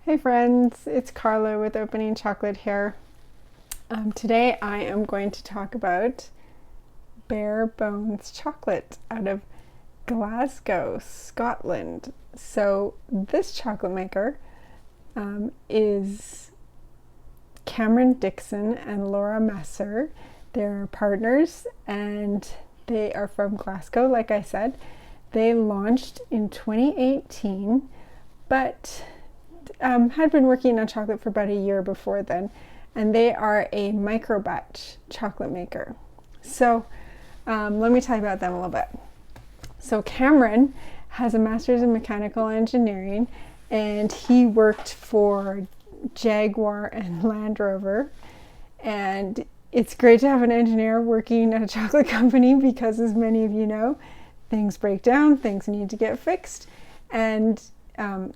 Hey friends, it's Carla with Opening Chocolate here. Today I am going to talk about Bare Bones chocolate out of Glasgow, Scotland. So this chocolate maker is Cameron Dixon and Lara Messer. They're partners and they are from Glasgow, like I said. They launched in 2018, but had been working on chocolate for about a year before then, and they are a micro batch chocolate maker. So let me tell you about them a little bit. So Cameron has a master's in mechanical engineering, and he worked for Jaguar and Land Rover, and it's great to have an engineer working at a chocolate company because, as many of you know, things break down, things need to get fixed, and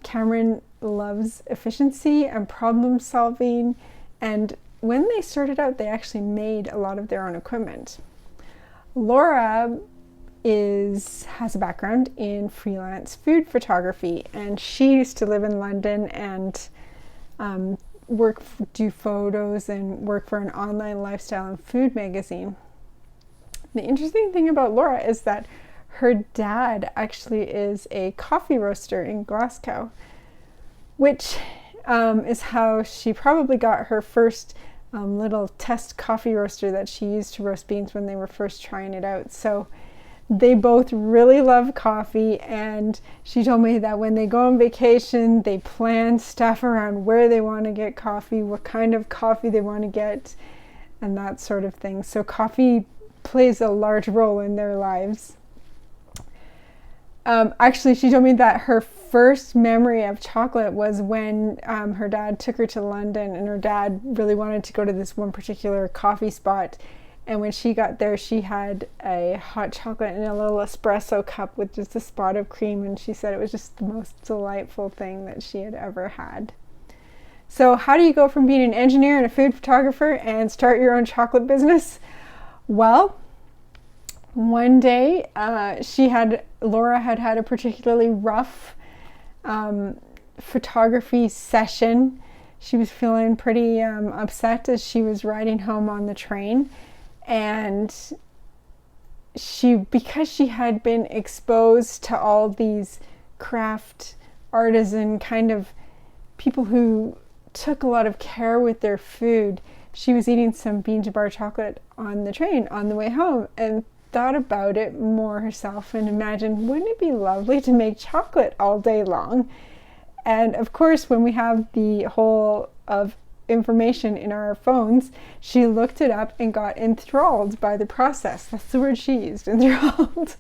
Cameron loves efficiency and problem solving, and when they started out they actually made a lot of their own equipment. Lara has a background in freelance food photography, and she used to live in London and do photos and work for an online lifestyle and food magazine. The interesting thing about Lara is that her dad actually is a coffee roaster in Glasgow, which is how she probably got her first little test coffee roaster that she used to roast beans when they were first trying it out. So they both really love coffee, and she told me that when they go on vacation, they plan stuff around where they want to get coffee, what kind of coffee they want to get, and that sort of thing. So coffee plays a large role in their lives. Actually, she told me that her first memory of chocolate was when her dad took her to London, and her dad really wanted to go to this one particular coffee spot. And when she got there, she had a hot chocolate in a little espresso cup with just a spot of cream, and she said it was just the most delightful thing that she had ever had. So how do you go from being an engineer and a food photographer and start your own chocolate business? Well, one day Lara had a particularly rough photography session. She was feeling pretty upset as she was riding home on the train, and because she had been exposed to all these craft artisan kind of people who took a lot of care with their food, she was eating some bean to bar chocolate on the train on the way home and thought about it more herself and imagined, wouldn't it be lovely to make chocolate all day long? And of course, when we have the whole of information in our phones, she looked it up and got enthralled by the process. That's the word she used, enthralled.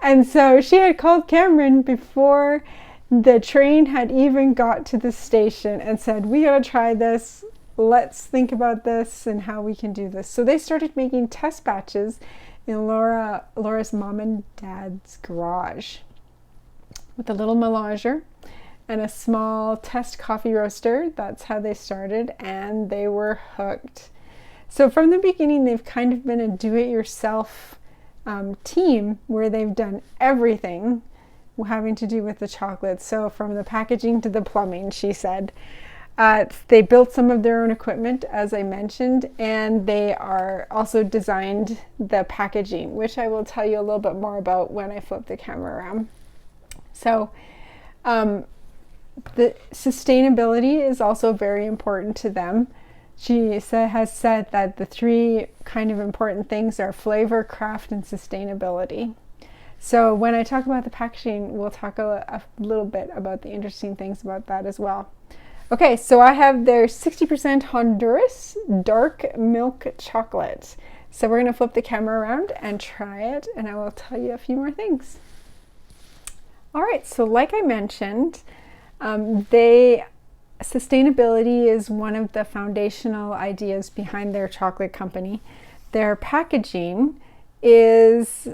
And so she had called Cameron before the train had even got to the station and said, we gotta try this, let's think about this and how we can do this. So they started making test batches in Lara's mom and dad's garage with a little melanger and a small test coffee roaster. That's how they started, and they were hooked. So from the beginning, they've kind of been a do-it-yourself team where they've done everything having to do with the chocolate. So from the packaging to the plumbing, she said. They built some of their own equipment, as I mentioned, and they are also designed the packaging, which I will tell you a little bit more about when I flip the camera around. So the sustainability is also very important to them. She has said that the three kind of important things are flavor, craft, and sustainability. So when I talk about the packaging, we'll talk a little bit about the interesting things about that as well. Okay, so I have their 60% Honduras dark milk chocolate. So we're going to flip the camera around and try it, and I will tell you a few more things. All right, so like I mentioned, sustainability is one of the foundational ideas behind their chocolate company. Their packaging is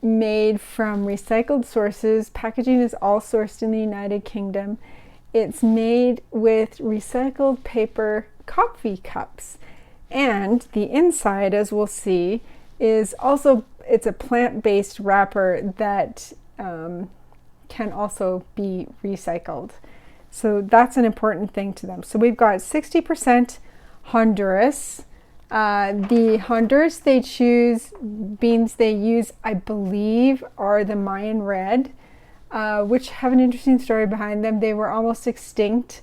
made from recycled sources. Packaging is all sourced in the United Kingdom. It's made with recycled paper coffee cups, and the inside, as we'll see, is also, it's a plant-based wrapper that can also be recycled. So that's an important thing to them. So we've got 60% Honduras. The Honduras beans they use, I believe, are the Mayan red, which have an interesting story behind them. They were almost extinct.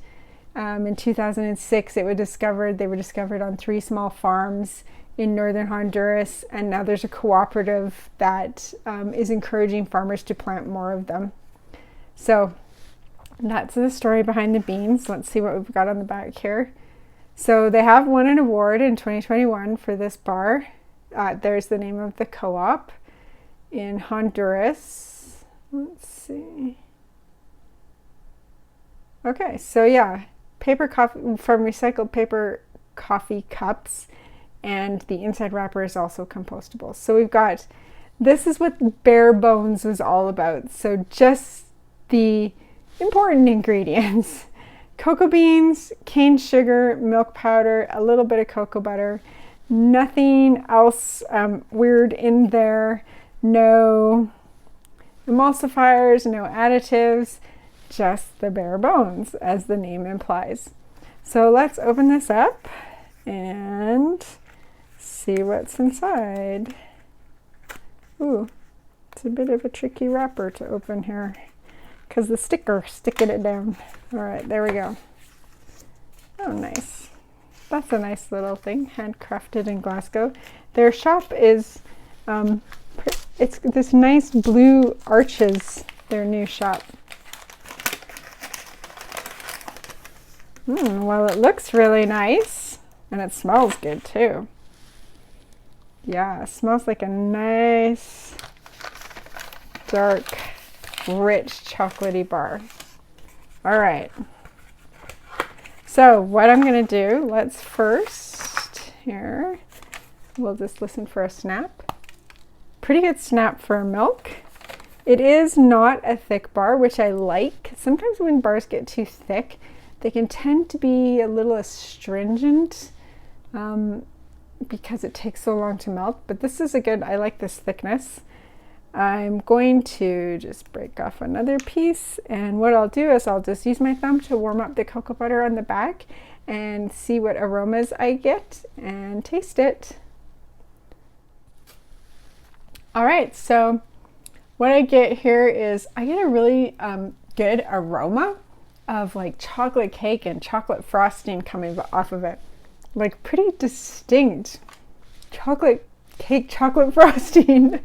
In 2006, they were discovered on 3 small farms in northern Honduras, and now there's a cooperative that is encouraging farmers to plant more of them. So that's the story behind the beans. Let's see what we've got on the back here. So they have won an award in 2021 for this bar. There's the name of the co-op in Honduras. Let's see. Okay, so yeah, paper coffee from recycled paper coffee cups, and the inside wrapper is also compostable. So we've got, this is what Bare Bones was all about. So just the important ingredients: cocoa beans, cane sugar, milk powder, a little bit of cocoa butter, nothing else weird in there, no emulsifiers, no additives, just the bare bones, as the name implies. So let's open this up and see what's inside. Ooh, it's a bit of a tricky wrapper to open here because the sticker sticking it down. All right, there we go. Oh, nice. That's a nice little thing, handcrafted in Glasgow. Their shop is, it's this nice blue arches, their new shop. Well, it looks really nice, and it smells good too. Yeah, it smells like a nice, dark, rich, chocolatey bar. All right. So what I'm going to do, let's first, here, we'll just listen for a snap. Pretty good snap for milk. It is not a thick bar, which I like. Sometimes when bars get too thick, they can tend to be a little astringent because it takes so long to melt. But this is a good, I like this thickness. I'm going to just break off another piece, and what I'll do is I'll just use my thumb to warm up the cocoa butter on the back and see what aromas I get and taste it. All right, so what I get here is I get a really good aroma of like chocolate cake and chocolate frosting coming off of it. Like pretty distinct chocolate cake, chocolate frosting.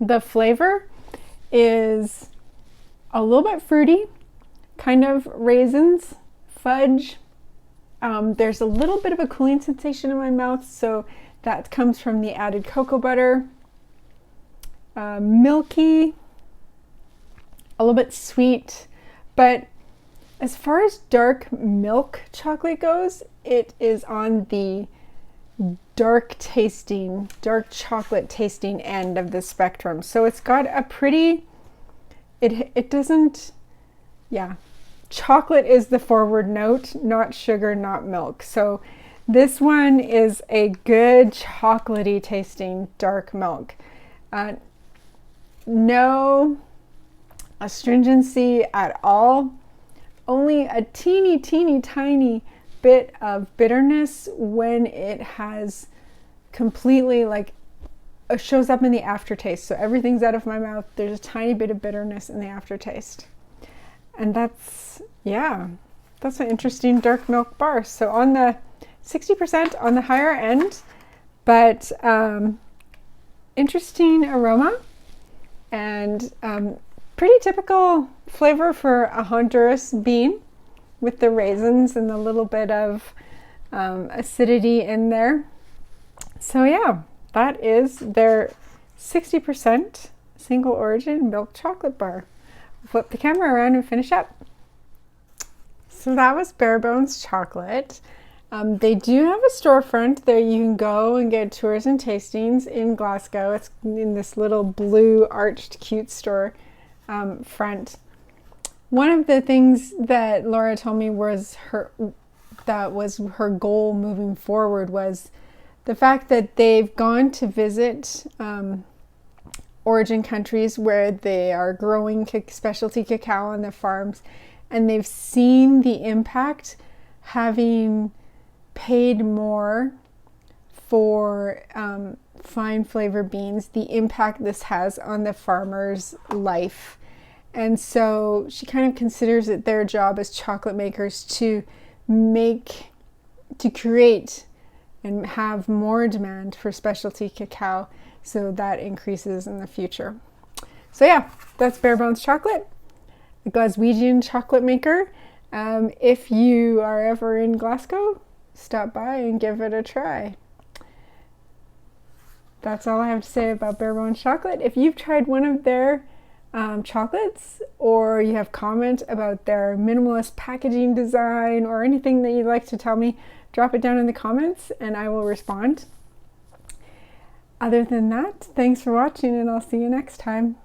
The flavor is a little bit fruity, kind of raisins, fudge. There's a little bit of a cooling sensation in my mouth, so that comes from the added cocoa butter. Milky, a little bit sweet, but as far as dark milk chocolate goes, it is on the dark chocolate tasting end of the spectrum. So it's got a pretty, it doesn't, yeah, chocolate is the forward note, not sugar, not milk. So this one is a good chocolatey tasting dark milk. No astringency at all. Only a teeny tiny bit of bitterness when it has completely shows up in the aftertaste. So everything's out of my mouth. There's a tiny bit of bitterness in the aftertaste. And that's an interesting dark milk bar. So on the 60% on the higher end, but interesting aroma and pretty typical flavor for a Honduras bean with the raisins and the little bit of acidity in there. So yeah, that is their 60% single origin milk chocolate bar. Flip the camera around and finish up. So that was Bare Bones Chocolate. They do have a storefront there. You can go and get tours and tastings in Glasgow. It's in this little blue arched cute store front. One of the things that Lara told me was her goal moving forward was the fact that they've gone to visit origin countries where they are growing specialty cacao on the farms, and they've seen the impact, having paid more for fine flavor beans, the impact this has on the farmer's life. And so she kind of considers it their job as chocolate makers to create and have more demand for specialty cacao, so that increases in the future. So yeah, that's Bare Bones Chocolate, a Glaswegian chocolate maker. If you are ever in Glasgow, stop by and give it a try. That's all I have to say about Bare Bones Chocolate. If you've tried one of their chocolates, or you have comment about their minimalist packaging design, or anything that you'd like to tell me, drop it down in the comments and I will respond. Other than that, thanks for watching, and I'll see you next time.